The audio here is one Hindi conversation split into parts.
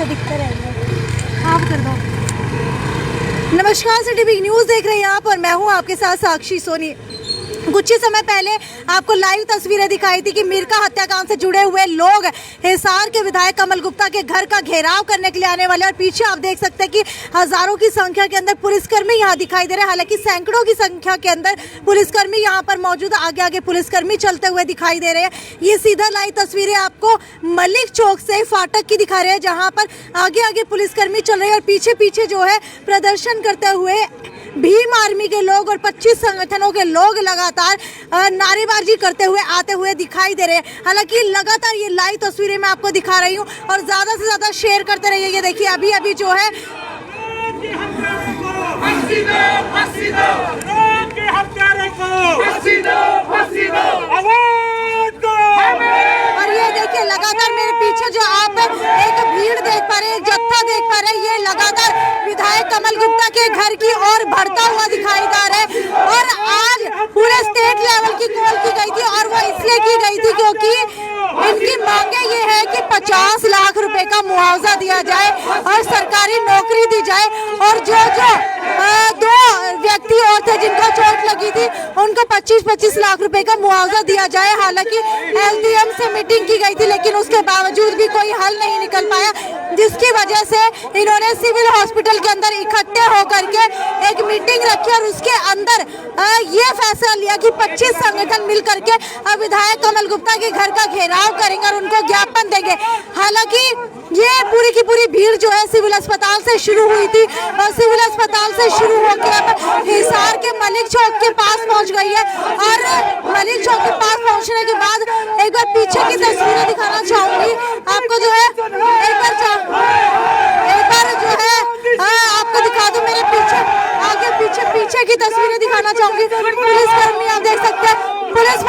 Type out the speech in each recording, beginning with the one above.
से दिखते रहेंगे। आप कर दो। नमस्कार, सिटी बिग न्यूज़ देख रहे हैं आप और मैं हूं आपके साथ साक्षी सोनी। कुछ ही समय पहले आपको लाइव तस्वीरें दिखाई थी कि मीरका हत्याकांड से जुड़े हुए लोग हिसार के विधायक कमल गुप्ता के घर का घेराव करने के लिए आने वाले, और पीछे आप देख सकते हैं कि हजारों की संख्या के अंदर पुलिसकर्मी यहां दिखाई दे रहे हैं। हालांकि सैकड़ों की संख्या के अंदर पुलिसकर्मी यहां पर मौजूद, आगे आगे पुलिसकर्मी चलते हुए दिखाई दे रहे हैं। ये सीधा लाइव तस्वीरें आपको मलिक चौक से फाटक की दिखा रहे हैं, जहाँ पर आगे आगे पुलिसकर्मी चल रहे हैं और पीछे पीछे जो है प्रदर्शन करते हुए भीम आर्मी के लोग और 25 संगठनों के लोग लगातार नारेबाजी करते हुए आते हुए दिखाई दे रहे हैं। हालांकि लगातार ये लाइव तस्वीरें मैं आपको दिखा रही हूँ और ज़्यादा से ज़्यादा शेयर करते रहिए। ये देखिए अभी अभी जो है और ये देखिए लगातार मेरे पीछे जो आप एक भीड़ देख पा रहे हैं, एक जत्था देख पा रहे हैं, ये लगातार विधायक कमल गुप्ता के घर की ओर बढ़ता हुआ दिखाई दे रहा है। और आज पूरे स्टेट लेवल की कॉल की गई थी और वो इसलिए की गई थी क्योंकि इनकी मांगे ये है कि 50 लाख रुपए का मुआवजा दिया जाए और सरकारी नौकरी दी जाए, और जो दो व्यक्ति और थे जिनको चोट लगी थी उनको 25-25 लाख रुपए का मुआवजा दिया जाए। हालांकि एलडीएम से मीटिंग की गई थी लेकिन उसके बावजूद भी कोई हल नहीं निकल पाया, जिसकी वजह से इन्होंने सिविल हॉस्पिटल के अंदर इकट्ठे होकर के एक मीटिंग रखी और उसके अंदर ये फैसला लिया कि 25 संगठन मिल करके विधायक कमल गुप्ता के घर का घेराव करेंगे और उनको ज्ञापन देंगे। हालांकि ये पूरी की पूरी भीड़ जो है सिविल अस्पताल से शुरू हुई थी और सिविल अस्पताल से शुरू होकर अब हिसार के मलिक चौक के पास पहुंच गई है। और मलिक चौक के पास पहुंचने के बाद एक बार पीछे की तस्वीरें दिखाना चाहूंगी आपको, जो है एक बार जो है आपको दिखा दूं मेरे पीछे, आगे पीछे की तस्वीरें दिखाना चाहूंगी। पुलिसकर्मी आप देख सकते हैं, पुलिस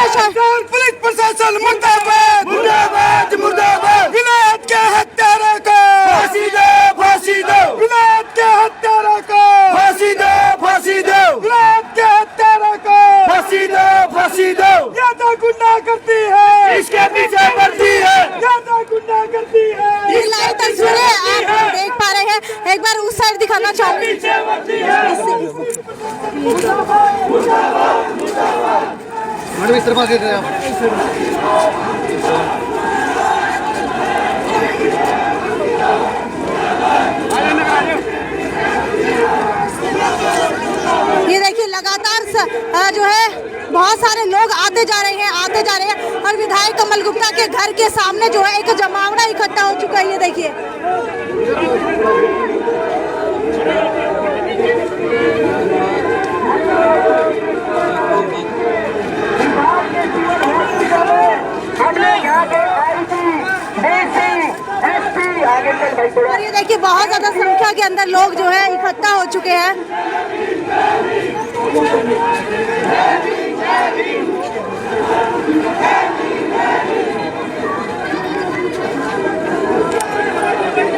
प्रशासन मुर्दाबाद मुर्दाबाद मुर्दाबाद। विलायत के हत्यारों को फांसी दो, फांसी दो। विलायत के हत्यारों को फांसी दो, फांसी दो। विलायत के हत्यारों को फांसी दो, फांसी दो। ये तो गुंडा करती है, इसके पीछे पड़ती है, ये तो गुंडा करती है। ये लाइव तस्वीरें आप देख पा रहे हैं, एक बार उस साइड दिखाना चाहूंगी। मैडम इस तरफ आके गए आप। ये देखिए लगातार जो है बहुत सारे लोग आते जा रहे हैं और विधायक कमल गुप्ता के घर के सामने जो है एक जमावड़ा इकट्ठा हो चुका है। ये देखिए और ये देखिए बहुत ज्यादा संख्या के अंदर लोग जो है इकट्ठा हो चुके हैं।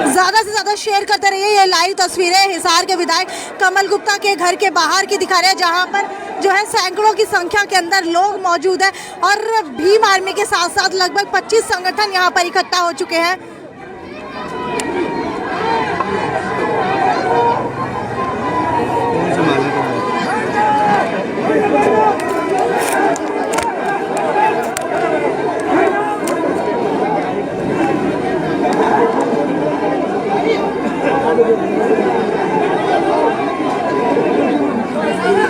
ज्यादा से ज्यादा शेयर करते रहिए। ये लाइव तस्वीरें हिसार के विधायक कमल गुप्ता के घर के बाहर की दिखा रहे हैं, जहां पर जो है सैकड़ों की संख्या के अंदर लोग मौजूद है और भीम आर्मी के साथ साथ लगभग 25 संगठन यहां पर इकट्ठा हो चुके हैं।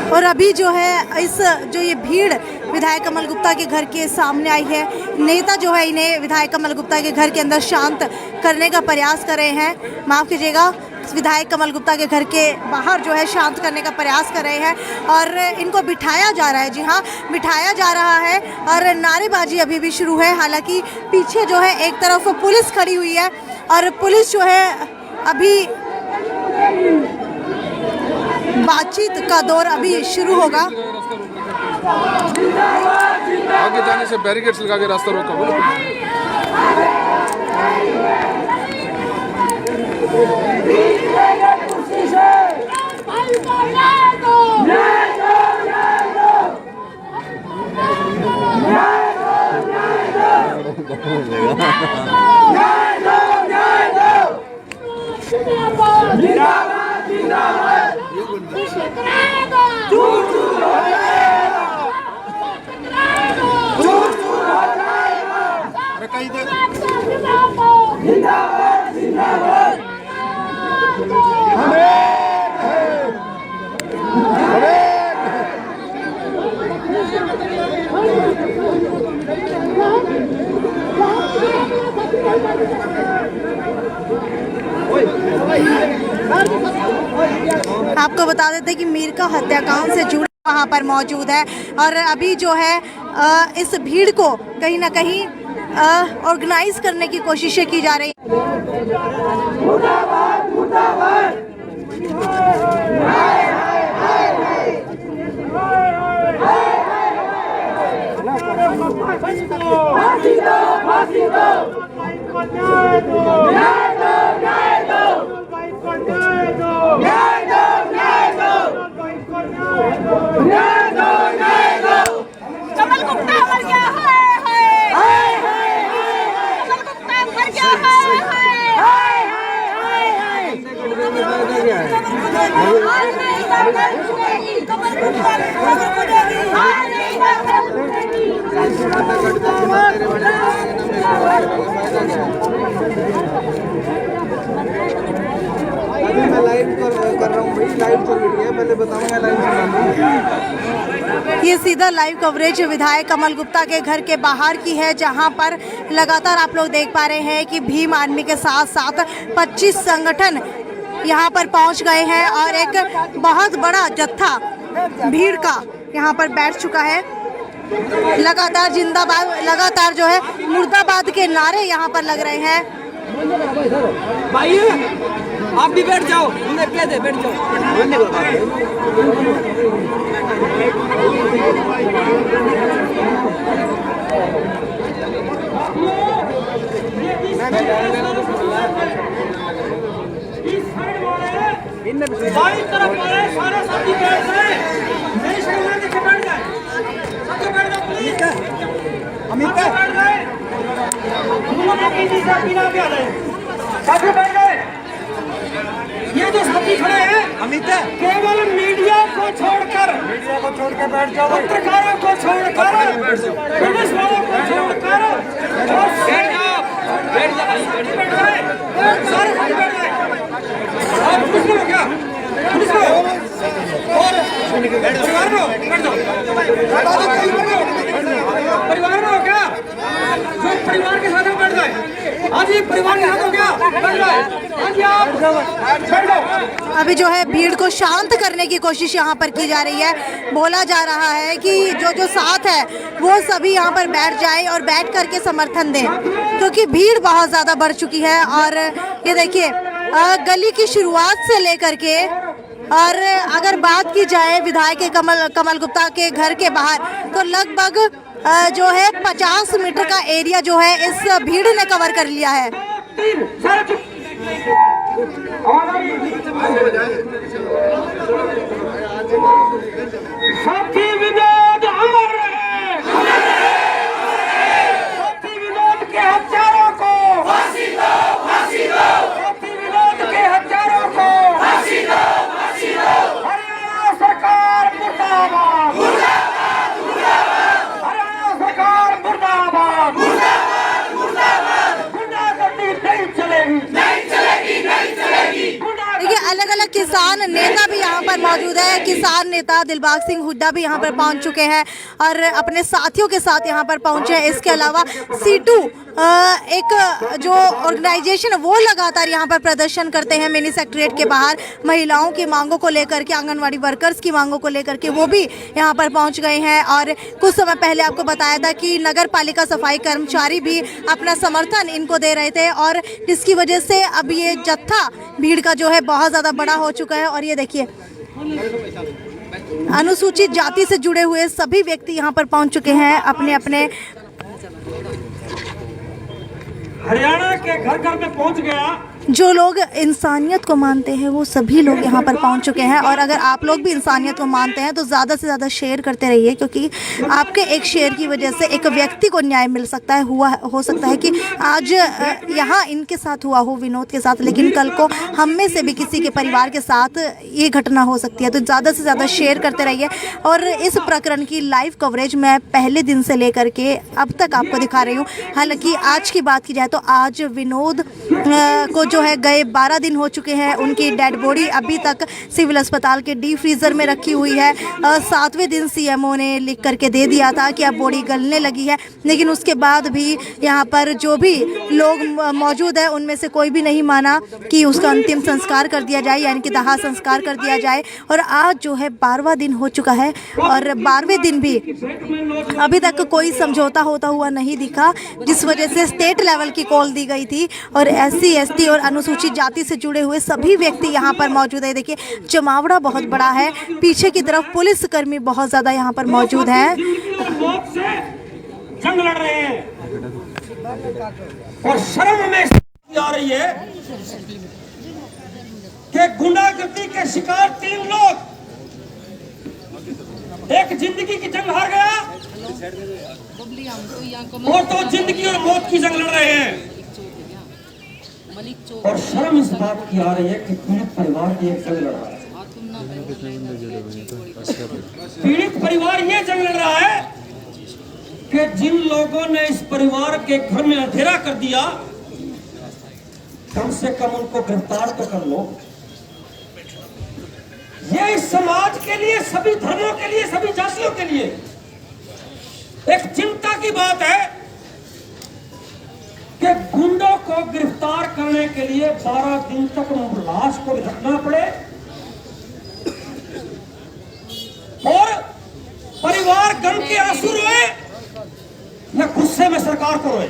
और अभी जो है जो ये भीड़ विधायक कमल गुप्ता के घर के सामने आई है, नेता जो है इन्हें विधायक कमल गुप्ता के घर के अंदर शांत करने का प्रयास कर रहे हैं। माफ़ कीजिएगा, विधायक कमल गुप्ता के घर के बाहर जो है शांत करने का प्रयास कर रहे हैं और इनको बिठाया जा रहा है। जी हाँ, बिठाया जा रहा है और नारेबाजी अभी भी शुरू है। हालांकि पीछे जो है एक तरफ पुलिस खड़ी हुई है और पुलिस जो है अभी बातचीत का दौर अभी शुरू होगा। आगे जाने से बैरिकेड्स लगा के रास्ता रोका। आपको बता देते हैं कि मीर का हत्याकांड से जुड़ा वहाँ पर मौजूद है और अभी जो है इस भीड़ को कहीं ना कहीं ऑर्गेनाइज करने की कोशिशें की जा रही कमल गुप्ता मर गया है कमल गुप्ता मर गया मैं लाइव कर रहा हूँ भाई, लाइव चल रही है, पहले बताऊंगा लाइव चल। ये सीधा लाइव कवरेज विधायक कमल गुप्ता के घर के बाहर की है, जहां पर लगातार आप लोग देख पा रहे हैं कि भीम आर्मी के साथ साथ 25 संगठन यहां पर पहुंच गए हैं और एक बहुत बड़ा जत्था भीड़ का यहां पर बैठ चुका है। लगातार जिंदाबाद, लगातार जो है मुर्दाबाद के नारे यहां पर लग रहे हैं। भाई आप भी बैठ जाओ, कह दे बैठ जाओ। बाई तरफ वाले सारे साथी बैठ जाए, नहीं शर्मा नीचे बैठ जाए, साथी बैठ जाओ प्लीज, अमित बैठ जाए, बिना के आ जाए, साथी बैठ जाए। ये जो साथी खड़े हैं अमित, केवल मीडिया को छोड़कर बैठ जाओ, पत्रकारों को छोड़कर, पुलिस वालों को छोड़कर, बैठ जाए, सारे साथी बैठ जाए। और पुलिस को क्या? पुलिस को और परिवार में बैठ जाओ, परिवार में हो क्या? जो परिवार के साथ बैठ जाए, आज ये परिवार के साथ हो क्या? बैठ जाए, आज आप बैठ जाओ। अभी जो है भीड़ को शांत करने की कोशिश यहाँ पर की जा रही है। बोला जा रहा है कि जो साथ है वो सभी यहाँ पर बैठ जाए और बैठ करके समर्थन दें, क्योंकि भीड़ बहुत ज़्यादा बढ़ चुकी है। और ये देखिए गली की शुरुआत से लेकर के, और अगर बात की जाए विधायक कमल गुप्ता के घर के बाहर, तो लगभग जो है 50 मीटर का एरिया जो है इस भीड़ ने कवर कर लिया है। साथी विनोद अमर रहे, साथी विनोद के हत्यारों को फांसी दो, फांसी दो, साथी विनोद के हत्यारों को फांसी दो, फांसी दो। हरियाणा सरकार मुर्दाबाद, मुर्दाबाद, मुर्दाबाद, हरियाणा सरकार मुर्दाबाद, मुर्दाबाद, मुर्दाबाद। गुंडागर्दी नहीं चलेगी, नहीं चलेगी, नहीं चलेगी। देखिए अलग अलग किसान नेता भी यहाँ पर मौजूद है। किसान नेता दिलबाग सिंह हुड्डा भी यहाँ पर पहुँच चुके हैं और अपने साथियों के साथ यहाँ पर पहुँचे हैं। इसके अलावा C2 एक जो ऑर्गेनाइजेशन वो लगातार यहाँ पर प्रदर्शन करते हैं मिनी सेक्रेटरीट के बाहर, महिलाओं की मांगों को लेकर के, आंगनवाड़ी वर्कर्स की मांगों को लेकर के, वो भी यहाँ पर पहुँच गए हैं। और कुछ समय पहले आपको बताया था कि नगर पालिका सफाई कर्मचारी भी अपना समर्थन इनको दे रहे थे, और जिसकी वजह से अब ये जत्था भीड़ का जो है बहुत ज़्यादा बड़ा हो चुका है। और ये देखिए अनुसूचित जाति से जुड़े हुए सभी व्यक्ति यहाँ पर पहुँच चुके हैं अपने अपने। हरियाणा के घर घर में पहुंच गया। जो लोग इंसानियत को मानते हैं वो सभी लोग यहाँ पर पहुँच चुके हैं। और अगर आप लोग भी इंसानियत को मानते हैं तो ज़्यादा से ज़्यादा शेयर करते रहिए, क्योंकि आपके एक शेयर की वजह से एक व्यक्ति को न्याय मिल सकता है। हो सकता है कि आज यहाँ इनके साथ हुआ हो, विनोद के साथ, लेकिन कल को हम में से भी किसी के परिवार के साथ ये घटना हो सकती है। तो ज़्यादा से ज़्यादा शेयर करते रहिए। और इस प्रकरण की लाइव कवरेज मैं पहले दिन से लेकर के अब तक आपको दिखा रही हूँ। हालाँकि आज की बात की जाए तो आज विनोद को जो है गए 12 दिन हो चुके हैं। उनकी डेड बॉडी अभी तक सिविल अस्पताल के डीप फ्रीज़र में रखी हुई है। 7वें दिन सीएमओ ने लिख करके दे दिया था कि अब बॉडी गलने लगी है, लेकिन उसके बाद भी यहाँ पर जो भी लोग मौजूद है उनमें से कोई भी नहीं माना कि उसका अंतिम संस्कार कर दिया जाए, यानी कि दाह संस्कार कर दिया जाए। और आज जो है 12वां दिन हो चुका है और 12वें दिन भी अभी तक कोई समझौता होता हुआ नहीं दिखा, जिस वजह से स्टेट लेवल की कॉल दी गई थी और SC ST और अनुसूचित जाति से जुड़े हुए सभी व्यक्ति यहाँ पर मौजूद है। देखिए जमावड़ा बहुत बड़ा है, पीछे की तरफ पुलिसकर्मी बहुत ज़्यादा यहाँ पर मौजूद हैं। जंग लड़ रहे हैं और शर्म में आ रही है कि गुंडागर्दी के शिकार 3 लोग एक जिंदगी की जंग हार गया और 2 जिंदगी और मौत की जंग लड़ रहे हैं। और शर्म इस बात की आ रही है कि पीड़ित परिवार की एक जंग लड़ रहा है। पीड़ित परिवार ये जंग लड़ रहा है कि जिन लोगों ने इस परिवार के घर में अंधेरा कर दिया, कम से कम उनको गिरफ्तार तो कर लो। ये इस समाज के लिए, सभी धर्मों के लिए, सभी जातियों के लिए एक चिंता की बात है कि गुंडों को गिरफ्तार करने के लिए 12 दिन तक लाश को रखना पड़े और परिवार गम के आंसू रोए या गुस्से में सरकार को रोए।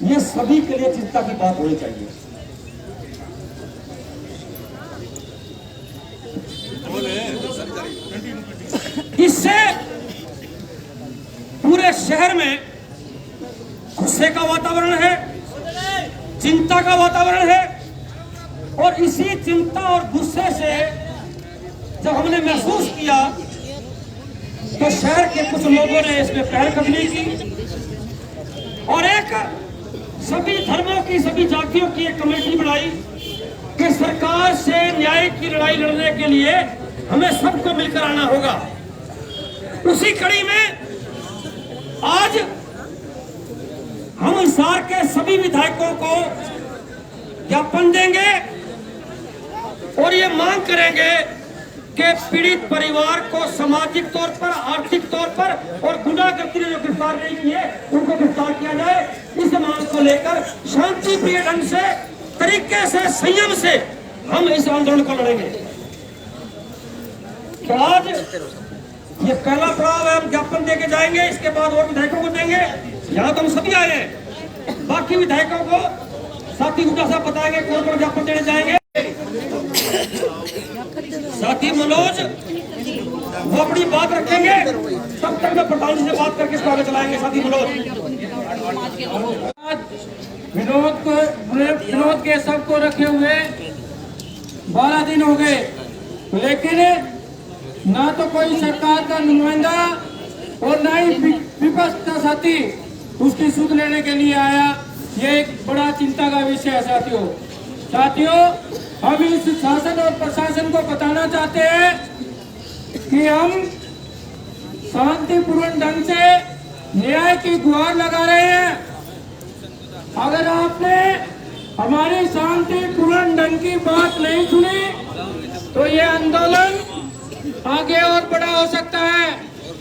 ये सभी के लिए चिंता की बात होनी चाहिए। इससे पूरे शहर में गुस्से का वातावरण है, चिंता का वातावरण है और इसी चिंता और गुस्से से जब हमने महसूस किया तो शहर के कुछ लोगों ने इसमें पहलकदमी की और एक सभी धर्मों की, सभी जातियों की एक कमेटी बनाई कि सरकार से न्याय की लड़ाई लड़ने के लिए हमें सबको मिलकर आना होगा। उसी कड़ी में आज हम हिसार के सभी विधायकों को ज्ञापन देंगे और ये मांग करेंगे कि पीड़ित परिवार को सामाजिक तौर पर, आर्थिक तौर पर और गुंडागर्दी ने जो गिरफ्तार नहीं की है उनको गिरफ्तार किया जाए। इस मांग को लेकर शांति प्रिय ढंग से, तरीके से, संयम से हम इस आंदोलन को लड़ेंगे। तो आज ये पहला पड़ाव है, हम ज्ञापन देके जाएंगे, इसके बाद और विधायकों को देंगे। यहाँ तो हम सभी आए हैं, बाकी विधायकों को साथी गुड्डा साहब बताएंगे कौन कौन ज्ञापन देने जाएंगे। साथी मनोज वो अपनी बात रखेंगे, तब तक मैं प्रधान जी से बात करके इसको आगे चलाएंगे। साथी मनोज विनोद के सबको रखे हुए 12 दिन हो गए, लेकिन ना तो कोई सरकार का नुमाइंदा और ना ही विपक्ष का साथी उसकी सुध लेने के लिए आया। ये एक बड़ा चिंता का विषय है साथियों, हम इस शासन और प्रशासन को बताना चाहते हैं कि हम शांतिपूर्ण ढंग से न्याय की गुहार लगा रहे हैं। अगर आपने हमारी शांतिपूर्ण ढंग की बात नहीं सुनी तो ये आंदोलन आगे और बड़ा हो सकता है,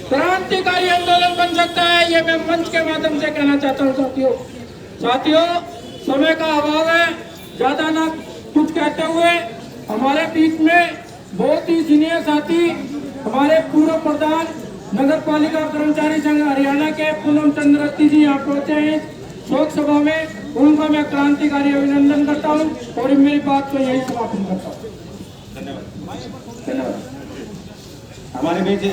क्रांतिकारी आंदोलन बन सकता है। ये मैं मंच के माध्यम से कहना चाहता हूँ साथियों, समय का अभाव है, ज्यादा ना कुछ कहते हुए हमारे बीच में बहुत ही सीनियर साथी हमारे पूर्व प्रधान नगर पालिका कर्मचारी संघ हरियाणा के पूनम चंद्र रत्ती जी यहाँ पहुंचे हैं शोक सभा में। उनका मैं क्रांतिकारी अभिनंदन करता हूँ और मेरी बात को यही समापन करता हूँ। धन्यवाद। हमारे बीच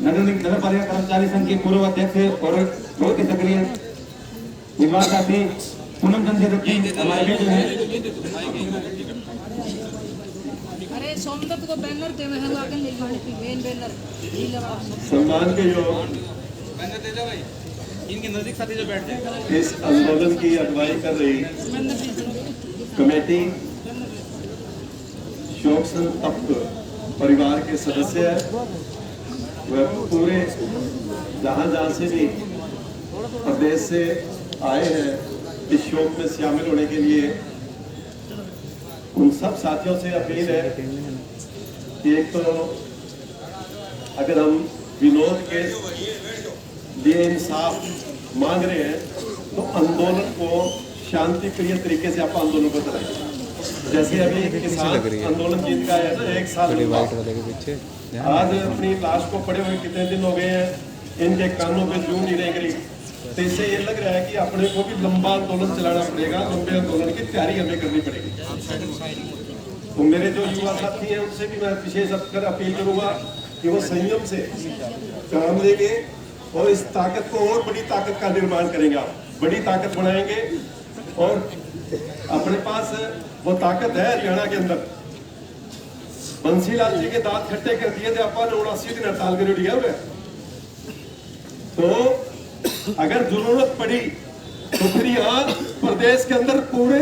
नगर पालिका कर्मचारी संघ के पूर्व अध्यक्ष और बहुत ही सक्रिय विभाग साथी पूनम चंद्र रत्ती हमारे बीच हैं। अरे सोमदत्त को बैनर दे मैं आगे ले जाने की मेन बैनर सम्मान के जो इनके नजदीक साथी जो बैठ जाए। इस आंदोलन की अगुवाई कर रही कमेटी शोक संतप्त परिवार के सदस्य है, वह पूरे जहां से भी प्रदेश से आए हैं इस शोक में शामिल होने के लिए उन सब साथियों से अपील है कि एक तो अगर हम विनोद के लिए इंसाफ मांग रहे हैं तो आंदोलन को शांति प्रिय तरीके से आप आंदोलन को चलाएं। जैसे अभी किसान आंदोलन जीत का है ना, 1 साल आज अपनी लाश को पड़े हुए कितने दिन हो गए हैं, इनके कानों पे जूं नहीं रह गई। तो इससे ये लग रहा है कि अपने को भी लंबा आंदोलन चलाना पड़ेगा, लंबे आंदोलन की तैयारी हमें करनी पड़ेगी। तो मेरे जो युवा साथी हैं उनसे भी मैं विशेष अपील करूंगा कि वो संयम से काम लेंगे और इस ताकत को और बड़ी ताकत का निर्माण करेंगे। आप बड़ी ताकत बनाएंगे और अपने पास वो ताकत है हरियाणा के अंदर। बंसीलाल जी के दांत खट्टे कर दिए थे अपन 79 दिन हड़ताल के लिए हुए। तो अगर जरूरत पड़ी तो फिर यहाँ प्रदेश के अंदर पूरे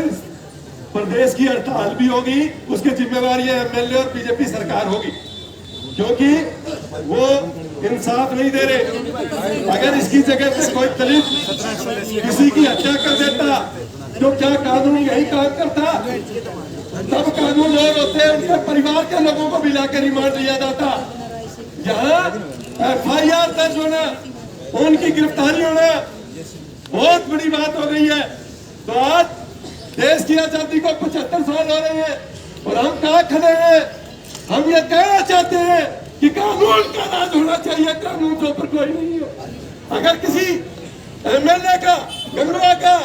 प्रदेश की हड़ताल भी होगी, उसकी जिम्मेवारी एमएलए और बीजेपी सरकार होगी, क्योंकि वो इंसाफ नहीं दे रहे। अगर इसकी जगह पे कोई दलित किसी की हत्या कर देता तो क्या कानून यही काम करता? तब कानून और होते हैं, उनके परिवार के लोगों को भी लाकर रिमांड लिया जाता। यहाँ FIR दर्ज होना, उनकी गिरफ्तारी होना बहुत बड़ी बात हो गई है। तो आज देश की आजादी को 75 साल हो रहे हैं और हम कहाँ खड़े हैं? हम ये कहना चाहते हैं कि कानून का राज होना चाहिए, कानून के ऊपर कोई नहीं हो। अगर किसी एमएलए का, गंगवा का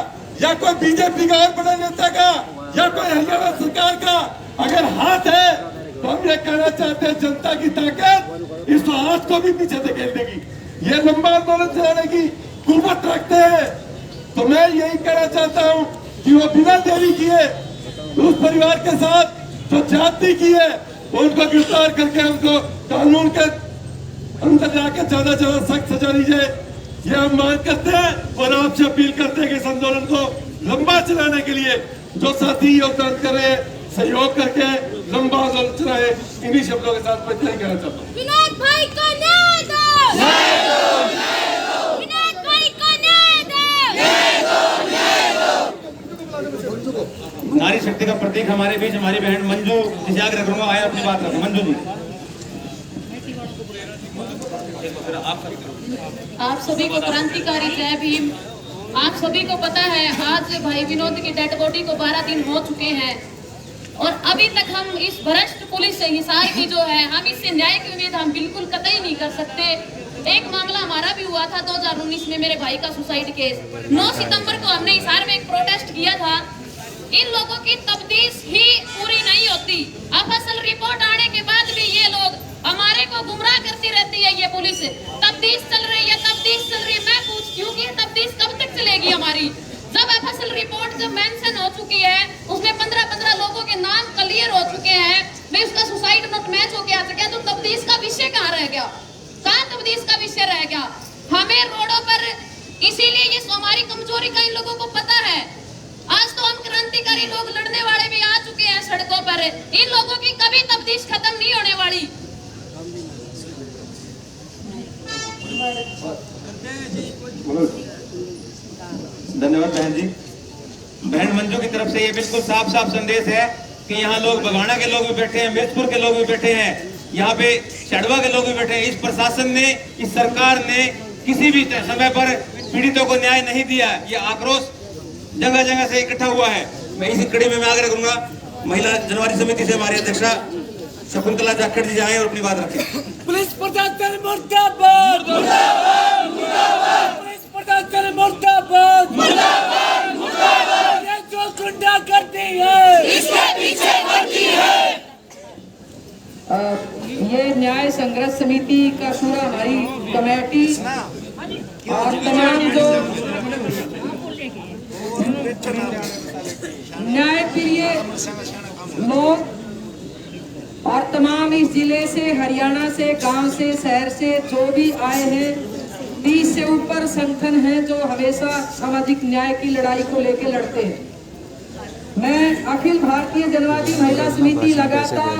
या कोई बीजेपी का और बड़े नेता का या कोई हरियाणा सरकार का अगर हाथ है तो हम ये कहना चाहते हैं जनता की ताकत इस हाथ को भी पीछे धकेल देगी। ये लंबा आंदोलन चलाने की कुव्वत रखते हैं। तो मैं यही कहना चाहता हूँ कि वो बिना देरी किए उस परिवार के साथ जो जाति की है उनको गिरफ्तार करके उनको कानून के अंदर जाकर ज्यादा से ज्यादा सख्त सजा दी जाए, ये हम मांग करते हैं। और आपसे अपील करते हैं कि इस आंदोलन को लंबा चलाने के लिए जो साथी योगदान कर रहे हैं, सहयोग करके लंबा आंदोलन चलाए। इन्हीं शब्दों के साथ मैं यही कहना चाहता हूँ। विनोद भाई को न्याय दो, न्याय दो, न्याय दो। विनोद भाई को न्याय दो, न्याय दो, न्याय दो। नारी शक्ति का प्रतीक हमारे बीच हमारी बहन मंजू, जिसे आग्रह करूंगा आए अपनी बात रखें। मंजू जी, आप सभी को क्रांतिकारी जय भीम। आप सभी को पता है आज भाई विनोद की डेड बॉडी को 12 दिन हो चुके हैं और अभी तक हम इस भ्रष्ट पुलिस हिसार की जो है, हम इससे न्याय की उम्मीद हम बिल्कुल कतई नहीं कर सकते। एक मामला हमारा भी हुआ था 2019 में, मेरे भाई का सुसाइड केस। 9 सितंबर को हमने हिसार में एक प्रोटेस्ट किया था। इन लोगों की तफ्तीश ही पूरी नहीं होती। अब असल रिपोर्ट आने के बाद भी ये लोग हमारे को गुमराह करती रहती है। ये पुलिस तफ्तीश चल रही है, तफ्तीश चल रही है। मैं पूछती हूँ कि ये तफ्तीश कब तक चलेगी हमारी? जब असल रिपोर्ट जब मेंशन हो चुकी है, उसमें 15 लोगों के नाम क्लियर हो चुके हैं, भाई उसका सुसाइड नोट मैच होके आ गया, तो तफ्तीश का विषय कहाँ रह गया? कहाँ तफ्तीश का विषय रह गया? हमें रोडों पर, इसीलिए ये हमारी कमजोरी का इन लोगों को पता है। आज तो हम क्रांतिकारी लोग लड़ने वाले भी आ चुके हैं सड़कों पर। इन लोगों की कभी तफ्तीश खत्म नहीं होने वाली। धन्यवाद बहन जी। बहन मंजू की तरफ से ये बिल्कुल साफ साफ संदेश है कि यहाँ लोग बगाना के लोग भी बैठे हैं, मिर्चपुर के लोग भी बैठे हैं, यहाँ पे चढ़वा के लोग भी बैठे हैं। इस प्रशासन ने, इस सरकार ने किसी भी समय पर पीड़ितों को न्याय नहीं दिया। ये आक्रोश जगह जगह से इकट्ठा हुआ है। मैं इसी कड़ी में मैं आग्रह करूंगा महिला जनवारी समिति से हमारी अध्यक्षा शकुंतला जाखड़ जी आए और अपनी बात रखें। पुलिस प्रशासन मुर्दाबाद, मुर्दाबाद, मुर्दाबाद। पुलिस प्रशासन मुर्दाबाद, मुर्दाबाद, मुर्दाबाद। ये जो गुंडा करती है, इसके पीछे करती है। ये न्याय संघर्ष समिति का पूरा हमारी कमेटी और तमाम जो न्याय प्रिय लोग और तमाम इस जिले से, हरियाणा से, गांव से, शहर से जो भी आए हैं, 30 से ऊपर संगठन हैं जो हमेशा सामाजिक न्याय की लड़ाई को लेकर लड़ते हैं। मैं अखिल भारतीय जनवादी महिला समिति लगातार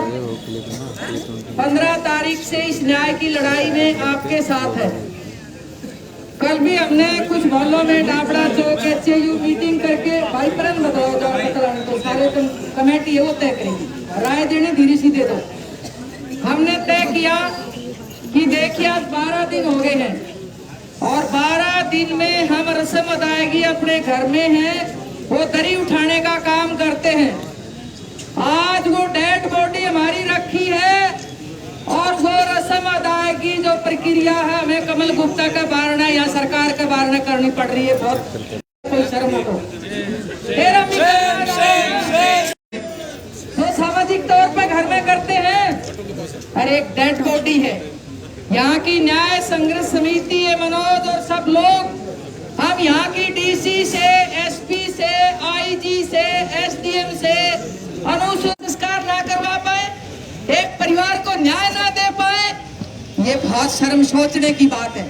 15 तारीख से इस न्याय की लड़ाई में आपके साथ है। कल भी हमने कुछ मोहल्लों में डाबड़ा चौक HAU मीटिंग करके भाई परन बताओ तो सारे कमेटी है वो तय करेगी, राय देने धीरे सीधे दो। हमने तय किया कि देखिए आज 12 दिन हो गए हैं और 12 दिन में हम रस्म अदायगी अपने घर में है वो दरी उठाने का काम करते हैं। आज वो डेड बॉडी हमारी रखी है और वो रस्म अदायगी जो प्रक्रिया है हमें कमल गुप्ता का बारना या सरकार का बारना करनी पड़ रही है। बहुत कोई शर्म हो तो सामाजिक तौर पर घर में करते हैं। अरे एक डेड बॉडी है, यहाँ की न्याय संघर्ष समिति है मनोज और सब लोग, हम यहाँ की DC से SP से IG से SDM से अनुसूचित संस्कार ना करवा पाए, एक परिवार को न्याय ना दे पाए, ये बहुत शर्म सोचने की बात है।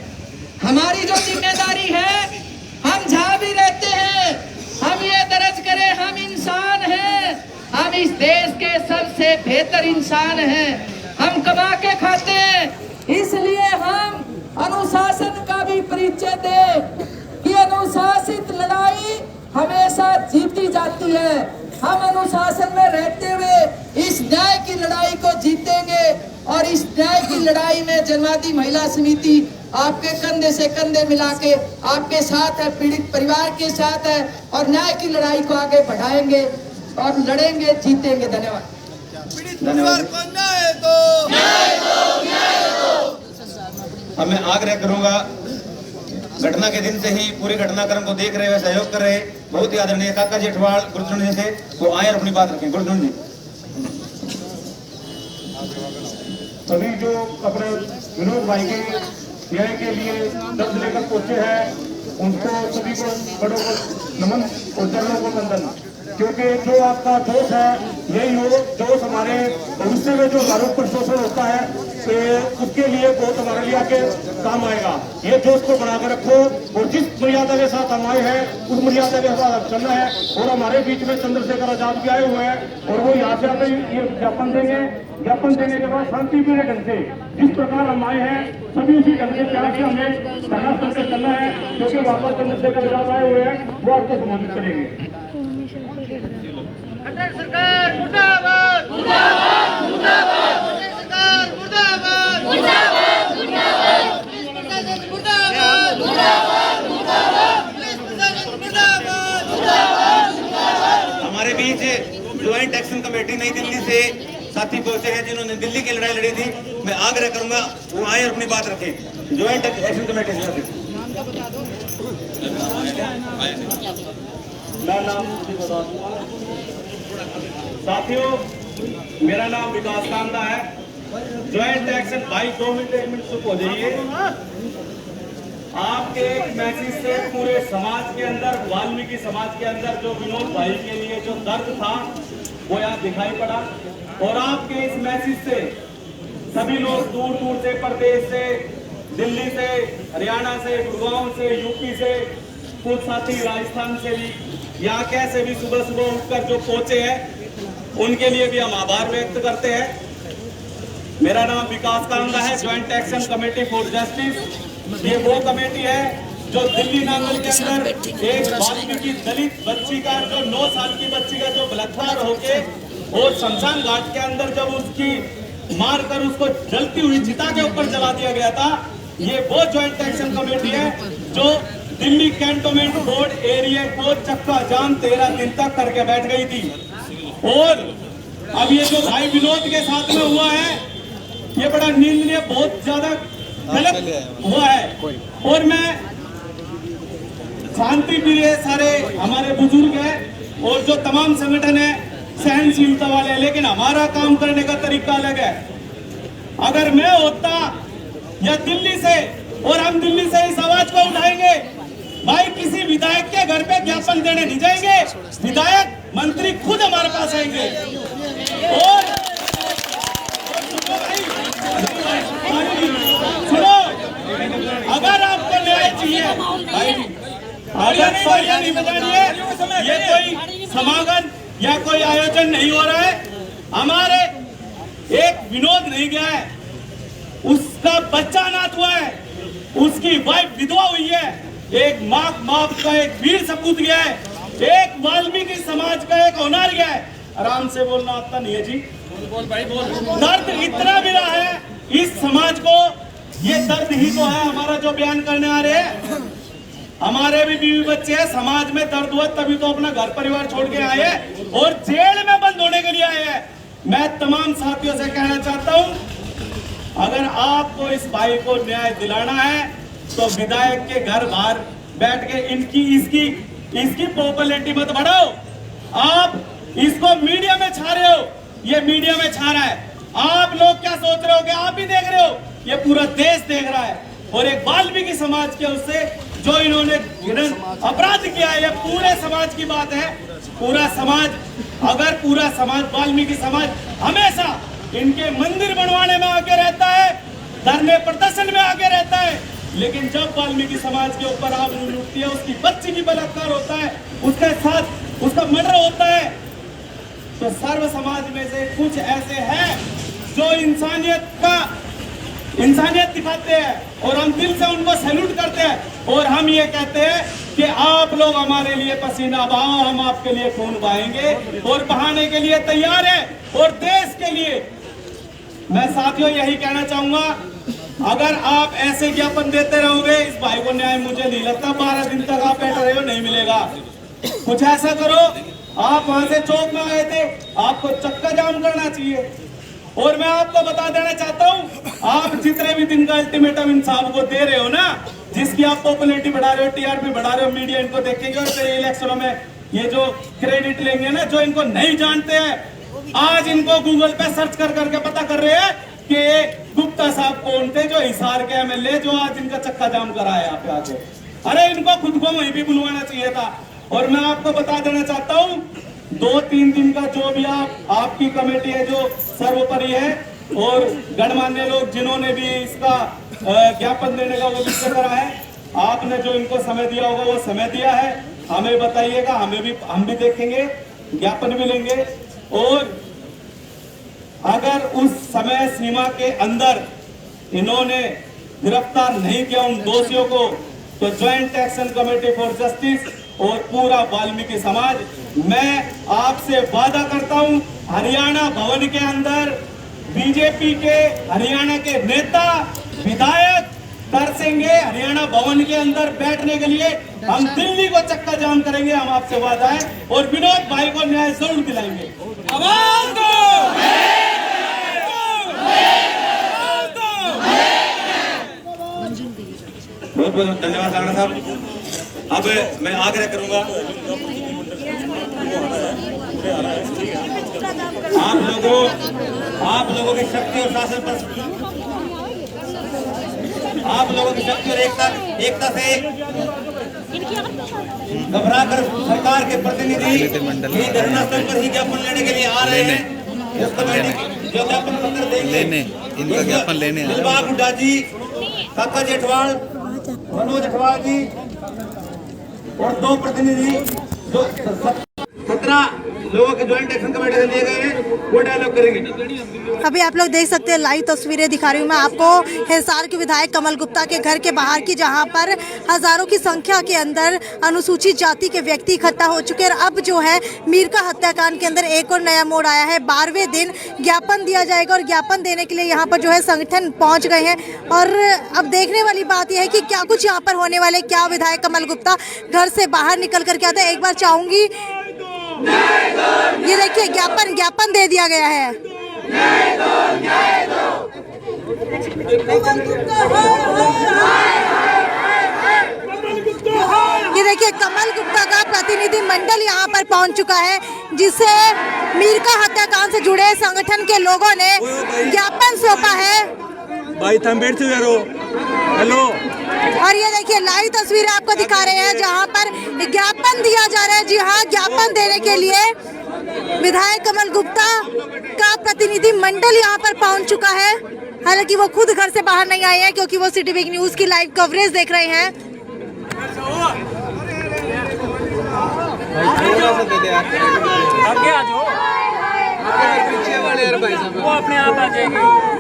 हमारी जो जिम्मेदारी है हम जहाँ भी रहते हैं हम ये दर्ज करें हम इंसान हैं, हम इस देश के सबसे बेहतर इंसान हैं, हम कमा के खाते हैं, इसलिए हम अनुशासन का भी परिचय दें कि अनुशासित लड़ाई हमेशा जीती जाती है। हम अनुशासन में रहते हुए इस न्याय की लड़ाई को जीतेंगे और इस न्याय की लड़ाई में जनवादी महिला समिति आपके कंधे से कंधे मिला के आपके साथ है, पीड़ित परिवार के साथ है और न्याय की लड़ाई को आगे बढ़ाएंगे और लड़ेंगे, जीतेंगे। धन्यवाद। अब मैं आग्रह करूंगा, घटना के दिन से ही पूरी घटनाक्रम को देख रहे हुए सहयोग कर रहे बहुत ही आदरणीय काका जी अठवाल गुरुजन जी से वो आए और अपनी बात रखें। गुरुजन जी। सभी जो अपने विनोद भाई के न्याय के लिए दर्द लेकर पहुंचे हैं उनको सभी को बड़ों को नमन और चरणों को वंदन, क्योंकि जो आपका जोश है यही हो जोश हमारे भविष्य में जो हमारे ऊपर शोषण होता है तो उसके लिए बहुत हमारे लिए आके काम आएगा। ये जोश को बनाकर रखो और जिस मर्यादा के साथ हम आए हैं उस मर्यादा के साथ चलना है। और हमारे बीच में चंद्रशेखर आजाद भी आए हुए हैं और वो यहाँ से आते ये ज्ञापन देंगे। ज्ञापन देने के बाद शांतिपूर्ण ढंग से जिस प्रकार हम आए हैं सभी उसी ढंग से प्यार से हमें धरना करके चलना है, क्योंकि वापस चंद्रशेखर आजाद आए हुए हैं वो आपको सम्मानित करेंगे। सरकार मुर्दाबाद मुर्दाबाद मुर्दाबाद, सरकार मुर्दाबाद मुर्दाबाद मुर्दाबाद, पुलिस प्रशासन मुर्दाबाद मुर्दाबाद मुर्दाबाद, पुलिस प्रशासन मुर्दाबाद मुर्दाबाद मुर्दाबाद। हमारे बीच ज्वाइंट एक्शन कमेटी नई दिल्ली से साथी पहुंचे हैं जिन्होंने दिल्ली की लड़ाई लड़ी थी। मैं आग्रह करूंगा वो आए और अपनी बात रखें। ज्वाइंट एक्शन कमेटी से साथियों, मेरा नाम विकास कांदा है। ज्वाइंट एक्शन भाई 2 मिनट 1 मिनट चुप हो जाइए। आपके एक मैसेज से पूरे समाज के अंदर, वाल्मीकि समाज के अंदर जो विनोद भाई के लिए जो दर्द था वो यहाँ दिखाई पड़ा और आपके इस मैसेज से सभी लोग दूर दूर से, प्रदेश से, दिल्ली से, हरियाणा से, गुड़गांव से, यूपी से, कुछ साथी राजस्थान से भी यहाँ कैसे भी सुबह सुबह उठकर जो पहुंचे हैं उनके लिए भी हम आभार व्यक्त करते हैं। मेरा नाम विकास कांदा है, joint action committee for justice. ये वो कमेटी है जो दिल्ली नांगल के अंदर एक वाल्मीकि दलित बच्ची का, जो 9 साल की बच्ची का जो बलात्कार होके और शमशान घाट के अंदर जब उसकी मारकर उसको जलती हुई चिता के ऊपर जला दिया गया था, ये वो ज्वाइंट एक्शन कमेटी है जो दिल्ली कैंटोनमेंट बोर्ड एरिया को चक्का जाम 13 दिन तक करके बैठ गई थी। और अब ये जो भाई विनोद के साथ में हुआ है ये बड़ा निंदनीय, बहुत ज्यादा गलत हुआ है। और मैं शांति प्रिय सारे हमारे बुजुर्ग हैं और जो तमाम संगठन है सहनशीलता वाले हैं, लेकिन हमारा काम करने का तरीका अलग है। अगर मैं होता या दिल्ली से, और हम दिल्ली से इस आवाज को उठाएंगे, भाई किसी विधायक के घर पे ज्ञापन देने नहीं जाएंगे, विधायक मंत्री खुद हमारे पास आएंगे। और सुनो, अगर आपको न्याय चाहिए भाई, अगर नहीं बताइए, ये कोई समागम या कोई आयोजन नहीं हो रहा है। हमारे एक विनोद नहीं गया है, उसका बच्चा अनाथ हुआ है, उसकी वाइफ विधवा हुई है, एक माँ बाप का एक वीर सपूत गया है, एक वाल्मीकि समाज का एक होनार गया है। आराम से बोलना आता नहीं है जी, बोल भाई बोल। दर्द इतना मिला है इस समाज को, ये दर्द ही तो है हमारा जो बयान करने आ रहे हैं। हमारे भी बीवी बच्चे हैं, समाज में दर्द हुआ तभी तो अपना घर परिवार छोड़ के आए हैं और जेल में बंद होने के लिए आए हैं। मैं तमाम साथियों से कहना चाहता हूं, अगर आपको इस भाई को न्याय दिलाना है तो विधायक के घर बाहर बैठ के इसकी पॉपुलैरिटी मत बढ़ाओ। आप इसको मीडिया में छा रहे हो, ये मीडिया में छा रहा है। आप लोग क्या सोच रहे हो कि आप ही देख रहे हो, ये पूरा देश देख रहा है। और एक वाल्मीकि समाज के उससे जो इन्होंने अपराध किया है, ये पूरे समाज की बात है। पूरा समाज, अगर पूरा समाज वाल्मीकि समाज हमेशा इनके मंदिर बनवाने में आगे रहता है, धरने प्रदर्शन में आगे रहता है, लेकिन जब वाल्मीकि समाज के ऊपर आबरू उठती है, उसकी बच्ची की बलात्कार होता है, उसके साथ उसका मर्डर होता है, तो सर्व समाज में से कुछ ऐसे हैं जो इंसानियत दिखाते हैं और हम दिल से उनको सैल्यूट करते हैं। और हम ये कहते हैं कि आप लोग हमारे लिए पसीना बहाओ, हम आपके लिए खून बहाएंगे और बहाने के लिए तैयार है। और देश के लिए मैं साथियों यही कहना चाहूंगा, अगर आप ऐसे ज्ञापन देते रहोगे, इस भाई को न्याय मुझे नहीं लगता 12 दिन तक आप बैठे रहे हो, नहीं मिलेगा। कुछ ऐसा करो, आप वहां से चौक में आए थे, आपको चक्का जाम करना चाहिए। और मैं आपको बता देना चाहता हूं, आप जितने भी दिन का अल्टीमेटम इन साहब को दे रहे हो ना, जिसकी आप पॉपुलैरिटी बढ़ा रहे हो, टीआरपी बढ़ा रहे हो, मीडिया इनको देखेंगे और फिर इलेक्शनों में ये जो क्रेडिट लेंगे ना, जो इनको नहीं जानते हैं, आज इनको गूगल पे सर्च कर करके पता कर रहे हैं कि गुप्ता साहब कौन थे जो हिसार के एमएलए जो आज इनका चक्का जाम कराया यहाँ पे आके। अरे इनको खुद को वहीं भी बुलवाना चाहिए था। और मैं आपको बता देना चाहता हूँ, 2-3 दिन का जो भी आपकी कमेटी है जो सर्वोपरि है, और गणमान्य लोग जिन्होंने भी इसका ज्ञापन देने का वो विषय करा है, आपने जो इनको समय दिया होगा वो समय दिया है, हमें बताइएगा, हम भी देखेंगे, ज्ञापन भी लेंगे। और अगर उस समय सीमा के अंदर इन्होंने गिरफ्तार नहीं किया उन दोषियों को, तो joint action committee for justice और पूरा वाल्मीकि समाज, मैं आपसे वादा करता हूं, हरियाणा भवन के अंदर बीजेपी के हरियाणा के नेता विधायक तरसेंगे हरियाणा भवन के अंदर बैठने के लिए। हम दिल्ली को चक्का जाम करेंगे, हम आपसे वादा है, और विनोद भाई को न्याय जरूर दिलाएंगे। आवाज दो। बहुत बहुत धन्यवाद राणा साहब। अब मैं आग्रह करूंगा, आप लोगों की शक्ति और शासन पर, आप लोगों की शक्ति और एकता से घबरा कर सरकार के प्रतिनिधि ही धरना स्थल पर ही ज्ञापन लेने के लिए आ रहे हैं। जो ज्ञापन पत्र देंगे, इनका ज्ञापन लेने दिलबाग हुड्डा जी, काका जेठवाल, मनोज अठवाल जी और 2 प्रतिनिधि जो 17 लोगों के ज्वाइंट एक्शन कमेटी से लिए गए हैं, वो डायलॉग करेंगे। अभी आप लोग देख सकते हैं, लाइव तस्वीरें दिखा रही हूँ मैं आपको हिसार के विधायक कमल गुप्ता के घर के बाहर की, जहाँ पर हजारों की संख्या के अंदर अनुसूचित जाति के व्यक्ति इकट्ठा हो चुके हैं। और अब जो है मीरका हत्याकांड के अंदर एक और नया मोड़ आया है। 12वें दिन ज्ञापन दिया जाएगा और ज्ञापन देने के लिए यहाँ पर जो है संगठन पहुँच गए हैं। और अब देखने वाली बात यह है कि क्या कुछ यहाँ पर होने वाले, क्या विधायक कमल गुप्ता घर से बाहर निकल कर के आता है। एक बार चाहूंगी, ये देखिए ज्ञापन दे दिया गया है। ये देखिए कमल गुप्ता का प्रतिनिधि मंडल यहाँ पर पहुँच चुका है, जिसे मीरका हत्याकांड से जुड़े संगठन के लोगों ने ज्ञापन सौंपा है। भाई थम बैठ चुके हो, हेलो। और ये देखिए लाइव तस्वीरें आपको दिखा रहे हैं, जहाँ पर ज्ञापन दिया जा रहा है। जी हाँ, ज्ञापन देने के लिए विधायक कमल गुप्ता का प्रतिनिधि मंडल यहाँ पर पहुँच चुका है। हालांकि वो खुद घर से बाहर नहीं आए हैं, क्योंकि वो सिटी बिग न्यूज की लाइव कवरेज देख रहे हैं। आगे आ जाओ, पीछे वाले यार भाई साहब, वो अपने आप आ जाएंगे।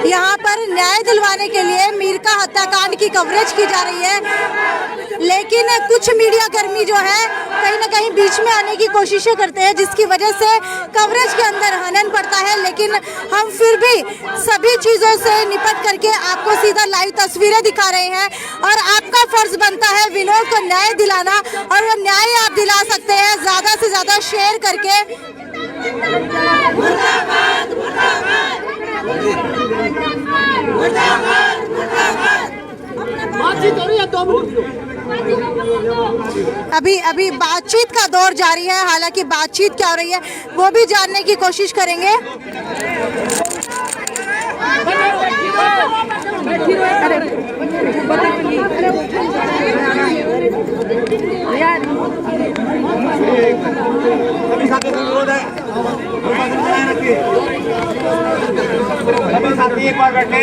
यहाँ पर न्याय दिलवाने के लिए मीरका हत्याकांड की कवरेज की जा रही है, लेकिन कुछ मीडिया कर्मी जो है कहीं ना कहीं बीच में आने की कोशिशें करते हैं, जिसकी वजह से कवरेज के अंदर हनन पड़ता है। लेकिन हम फिर भी सभी चीजों से निपट करके आपको सीधा लाइव तस्वीरें दिखा रहे हैं और आपका फर्ज बनता है विनोद को न्याय दिलाना, और वो न्याय आप दिला सकते हैं ज्यादा से ज्यादा शेयर करके। अभी बातचीत का दौर जारी है, हालांकि बातचीत क्या हो रही है वो भी जानने की कोशिश करेंगे। साथी एक बार बैठे,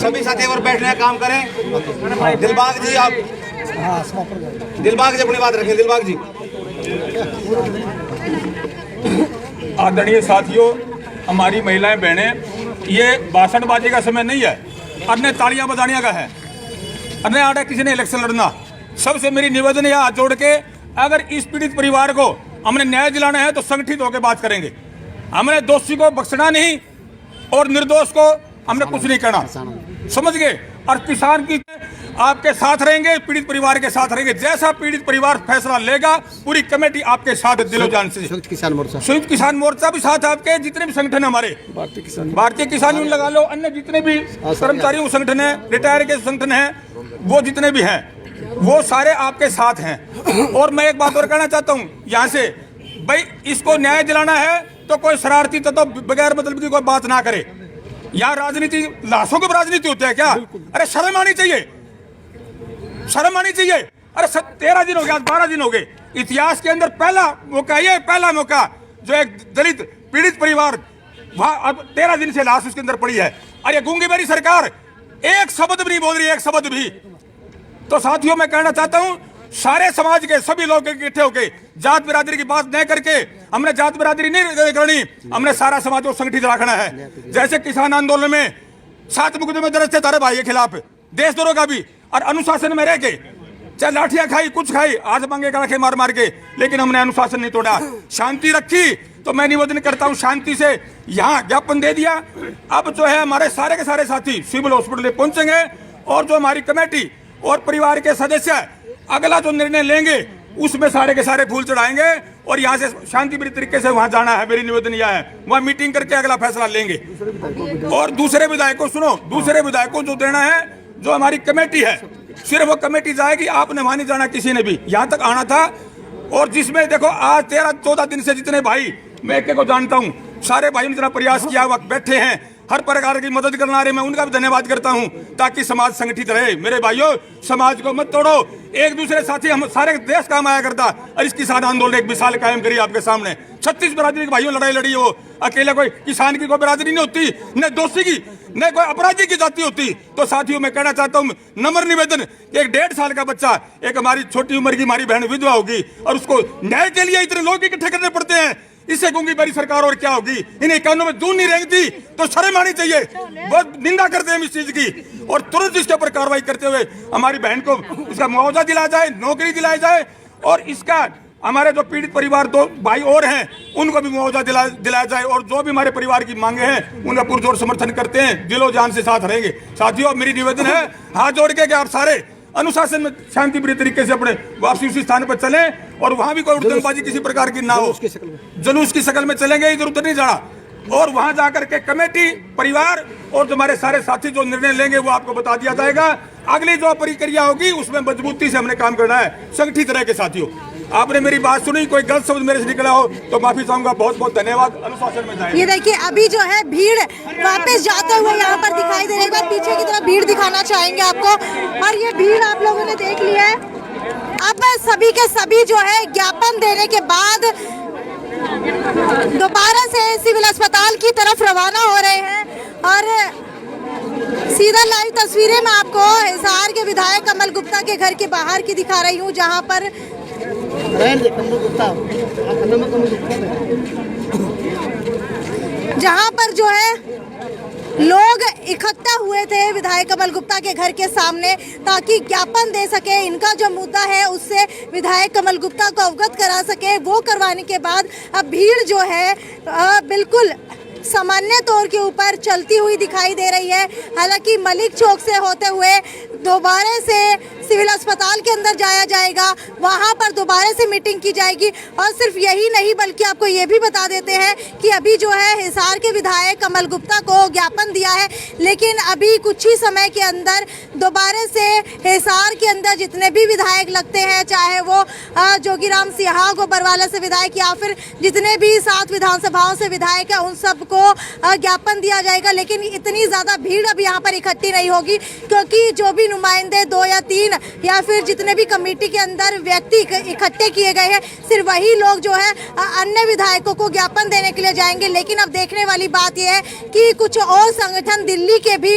सभी साथी एक बार बैठने का काम करें। दिलबाग जी, आप दिलबाग जी अपनी बात रखें। दिलबाग जी। आदरणीय साथियों, हमारी महिलाएं बहनें, ये भाषणबाजी का समय नहीं है, अन्य तालियां बजाने का है। अन्य आड़ा किसी ने इलेक्शन लड़ना। सबसे मेरी निवेदन है, हाथ जोड़ के, अगर इस पीड़ित परिवार को हमने न्याय दिलाना है तो संगठित होकर बात करेंगे। हमने दोषी को बख्शना नहीं और निर्दोष को हमने कुछ नहीं करना, समझ गए। और किसान की आपके साथ रहेंगे, पीड़ित परिवार के साथ रहेंगे। जैसा पीड़ित परिवार फैसला लेगा, पूरी कमेटी आपके साथ दिलो जान से। संयुक्त किसान मोर्चा भी साथ, आपके जितने भी संगठन हमारे, भारतीय किसान यूनियन लगा लो, अन्य जितने भी कर्मचारियों संगठन है, रिटायर के संगठन है, वो जितने भी हैं वो सारे आपके साथ हैं। और मैं एक बात और कहना चाहता हूँ यहाँ से, भाई इसको न्याय दिलाना है तो कोई शरारती तो बगैर मतलब की कोई बात ना करे। यहाँ राजनीति, लाशों की राजनीति होती है क्या? अरे शर्म आनी चाहिए, शर्म आनी चाहिए। अरे 13 दिन हो गए, आज 12 दिन हो गए। इतिहास के अंदर पहला मौका, ये पहला मौका जो एक दलित पीड़ित परिवार, वहां अब 13 दिन से लाश उसके अंदर पड़ी है। अरे गूंगी मेरी सरकार एक शब्द भी नहीं बोल रही, एक शब्द भी। तो साथियों, मैं कहना चाहता हूं, सारे समाज के सभी लोग इकट्ठे होकर, जात बिरादरी की बात नहीं करके, हमने जात बिरादरी नहीं करनी, हमने सारा समाज को संगठित रखना है। जैसे किसान आंदोलन में 7 मुकदमे दर्ज थे तारे भाई के खिलाफ, देशद्रोह का भी, और अनुशासन में रह के, चाहे लाठियां खाई, कुछ खाई, आज मांगे रखे मार मार के, लेकिन हमने अनुशासन नहीं तोड़ा, शांति रखी। तो मैं निवेदन करता हूं, शांति से यहाँ ज्ञापन दे दिया। अब जो है हमारे सारे के सारे साथी सिविल हॉस्पिटल पहुंचेंगे, और जो हमारी कमेटी और परिवार के सदस्य अगला जो निर्णय लेंगे उसमें सारे के सारे फूल चढ़ाएंगे, और यहाँ से शांतिप्रिय तरीके से वहां जाना है। मेरी निवेदन यह है, वहां मीटिंग करके अगला फैसला लेंगे। और दूसरे विधायकों, सुनो, दूसरे विधायकों जो देना है, जो हमारी कमेटी है, सिर्फ वो कमेटी जाएगी, आपने वहां नहीं जाना, किसी ने भी यहाँ तक आना था। और जिसमें देखो आज 13-14 दिन से जितने भाई, मैं एक को जानता हूँ, सारे भाइयों ने जितना प्रयास किया, वक्त बैठे हैं, हर प्रकार की मदद करना रहे, मैं उनका भी धन्यवाद करता हूं, ताकि समाज संगठित रहे। मेरे भाइयों, समाज को मत तोड़ो, एक दूसरे साथी, हम सारे देश काम आया करता। और इस किसान आंदोलन एक मिसाल कायम करी आपके सामने। 36 बिरादरी के भाइयों लड़ाई लड़ी हो, अकेले कोई किसान की कोई बिरादरी नहीं होती, न दोषी की, न कोई अपराधी की जाति होती। तो साथियों, मैं कहना चाहता हूं, नम्र निवेदन, एक 1.5 साल का बच्चा, एक हमारी छोटी उम्र की हमारी बहन विधवा होगी, और उसको न्याय के लिए इतने लोग इकट्ठे करने पड़ते हैं। इससे गूंगी मेरी सरकार और क्या होगी? इन्हें कानून में जून नहीं रेंगती तो शर्म आनी चाहिए। बहुत निंदा करते हैं इस चीज की, और तुरंत इसके ऊपर कार्रवाई करते हुए हमारी बहन को इसका मुआवजा दिलाया जाए, नौकरी दिलाई जाए, और इसका हमारे जो पीड़ित परिवार 2 भाई और हैं उनको भी मुआवजा दिलाया जाए। और जो भी हमारे परिवार की मांगे हैं उनका पुरजोर समर्थन करते हैं, दिलो जान से साथ रहेंगे। साथियों, मेरी निवेदन है हाथ जोड़ के कि आप सारे अनुशासन में शांतिप्रिय तरीके से अपने वापसी उसी स्थान पर चलें, और वहां भी कोई उड़दंगबाजी किसी प्रकार की ना हो। जुलूस की शक्ल में चलेंगे, इधर उधर नहीं जाना। और वहां जाकर के कमेटी, परिवार और जो हमारे सारे साथी जो निर्णय लेंगे वो आपको बता दिया जाएगा। अगली जो प्रक्रिया होगी उसमें मजबूती से हमने काम करना है, संगठित रह के। साथियों, आपने मेरी बात सुनी, कोई गलत शब्द मेरे से निकला हो तो माफी चाहूंगा। बहुत बहुत धन्यवाद। अनुशासन में जाएं। ये देखिए, अभी जो है भीड़ वापस जाते हुए यहाँ पर दिखाई दे रही है। पीछे की तरफ भीड़ दिखाना चाहेंगे आपको, और ये भीड़ आप लोगों ने देख ली है। अब सभी के सभी जो है ज्ञापन देने के बाद दोबारा से सिविल अस्पताल की तरफ रवाना हो रहे हैं। और सीधा लाइव तस्वीरें मैं आपको हिसार के विधायक कमल गुप्ता के घर के बाहर की दिखा रही हूँ, जहाँ पर जहां पर जो है लोग इकट्ठा हुए थे विधायक कमल गुप्ता के घर के सामने ताकि ज्ञापन दे सके, इनका जो मुद्दा है उससे विधायक कमल गुप्ता को अवगत करा सके। वो करवाने के बाद अब भीड़ जो है बिल्कुल सामान्य तौर के ऊपर चलती हुई दिखाई दे रही है। हालांकि मलिक चौक से होते हुए दोबारा से सिविल अस्पताल के अंदर जाया जाएगा, वहां पर दोबारा से मीटिंग की जाएगी। और सिर्फ यही नहीं बल्कि आपको ये भी बता देते हैं कि अभी जो है हिसार के विधायक कमल गुप्ता को ज्ञापन दिया है, लेकिन अभी कुछ ही समय के अंदर दोबारा से हिसार के अंदर जितने भी विधायक लगते हैं, चाहे वो जोगीराम सिहाग हो बरवाला से विधायक या फिर जितने भी 7 विधानसभाओं से विधायक है, उन सबको ज्ञापन दिया जाएगा। लेकिन इतनी ज़्यादा भीड़ अब यहाँ पर इकट्ठी नहीं होगी, क्योंकि जो भी नुमाइंदे 2 या 3 या फिर जितने भी कमेटी के अंदर व्यक्ति इकट्ठे किए गए हैं, सिर्फ वही लोग जो है अन्य विधायकों को ज्ञापन देने के लिए जाएंगे। लेकिन अब देखने वाली बात यह है कि कुछ और संगठन दिल्ली के भी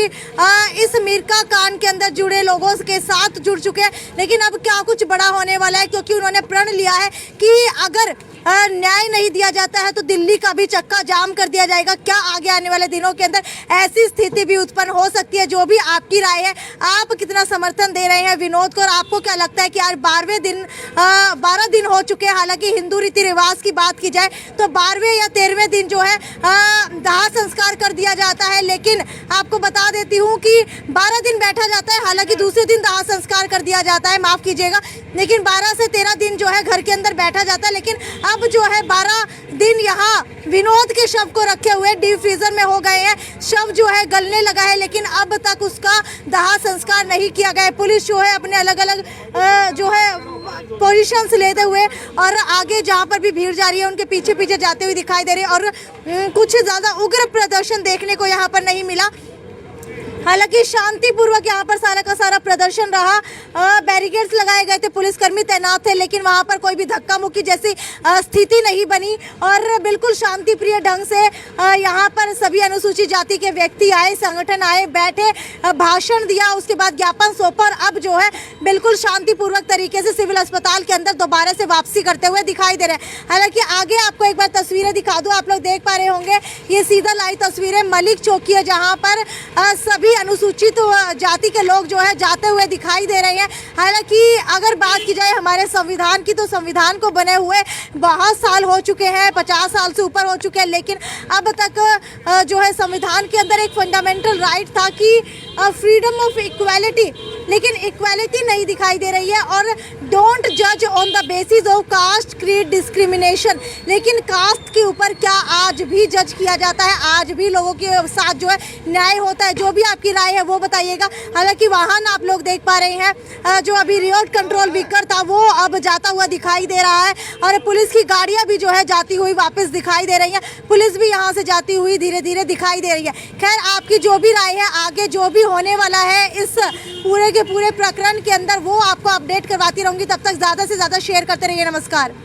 इस मीरका कांड के अंदर जुड़े लोगों के साथ जुड़ चुके हैं। लेकिन अब क्या कुछ बड़ा होने वाला है, क्योंकि उन्होंने प्रण लिया है कि अगर न्याय नहीं दिया जाता है तो दिल्ली का भी चक्का जाम कर दिया जाएगा। क्या आगे आने वाले दिनों के अंदर ऐसी स्थिति भी उत्पन्न हो सकती है? जो भी आपकी राय है, आप कितना समर्थन दे रहे हैं विनोद को, और आपको क्या लगता है कि आज 12 दिन हो चुके हैं। हालांकि हिंदू रीति रिवाज की बात की जाए तो 12वें या 13वें दिन जो है दाह संस्कार कर दिया जाता है, लेकिन आपको बता देती हूँ कि 12 दिन बैठा जाता है। हालांकि दूसरे दिन दाह संस्कार कर दिया जाता है, माफ कीजिएगा, लेकिन 12 से 13 दिन जो है घर के अंदर बैठा जाता है। लेकिन अब जो है 12 दिन यहाँ विनोद के शव को रखे हुए डीप फ्रीजर में हो गए हैं। शव जो है गलने लगा है, लेकिन अब तक उसका दाह संस्कार नहीं किया गया है। पुलिस जो है अपने अलग अलग जो है पोजीशंस लेते हुए और आगे जहाँ पर भी भीड़ जा रही है उनके पीछे पीछे जाते हुए दिखाई दे रही है, और कुछ ज़्यादा उग्र प्रदर्शन देखने को यहाँ पर नहीं मिला। हालांकि शांतिपूर्वक यहाँ पर सारा का सारा प्रदर्शन रहा, बैरिकेड्स लगाए गए थे, पुलिसकर्मी तैनात थे, लेकिन वहाँ पर कोई भी धक्का मुक्की जैसी स्थिति नहीं बनी और बिल्कुल शांतिप्रिय ढंग से यहाँ पर सभी अनुसूचित जाति के व्यक्ति आए, संगठन आए, बैठे, भाषण दिया, उसके बाद ज्ञापन सौंपा और अब जो है बिल्कुल शांतिपूर्वक तरीके से सिविल अस्पताल के अंदर दोबारा से वापसी करते हुए दिखाई दे रहे हैं। हालांकि आगे आपको एक बार तस्वीरें दिखा दूँ, आप लोग देख पा रहे होंगे, ये सीधा लाइव तस्वीरें मलिक चौक की है, जहाँ पर सभी अनुसूचित जाति के लोग जो है जाते हुए दिखाई दे रहे हैं। हालांकि अगर बात की जाए हमारे संविधान की, तो संविधान को बने हुए बहुत साल हो चुके हैं, 50 साल से ऊपर हो चुके हैं, लेकिन अब तक जो है संविधान के अंदर एक फंडामेंटल राइट था कि फ्रीडम ऑफ इक्वालिटी, लेकिन इक्वालिटी नहीं दिखाई दे रही है। और डोंट जज on the basis of caste creed discrimination, लेकिन कास्ट के ऊपर क्या आज भी जज किया जाता है? आज भी लोगों के साथ जो है न्याय होता है? जो भी आपकी राय है वो बताइएगा। हालांकि वाहन आप लोग देख पा रहे हैं, जो अभी रिमोट कंट्रोल व्हीकल था वो अब जाता हुआ दिखाई दे रहा है और पुलिस की गाड़ियां भी जो है जाती हुई वापस दिखाई दे रही हैं। पुलिस भी यहां से जाती हुई धीरे धीरे दिखाई दे रही है। खैर, आपकी जो भी राय है, आगे जो भी होने वाला है इस पूरे के पूरे प्रकरण के अंदर, वो आपको अपडेट करवाती रहूंगी। तब तक ज़्यादा से ज़्यादा शेयर करते रहिए। नमस्कार।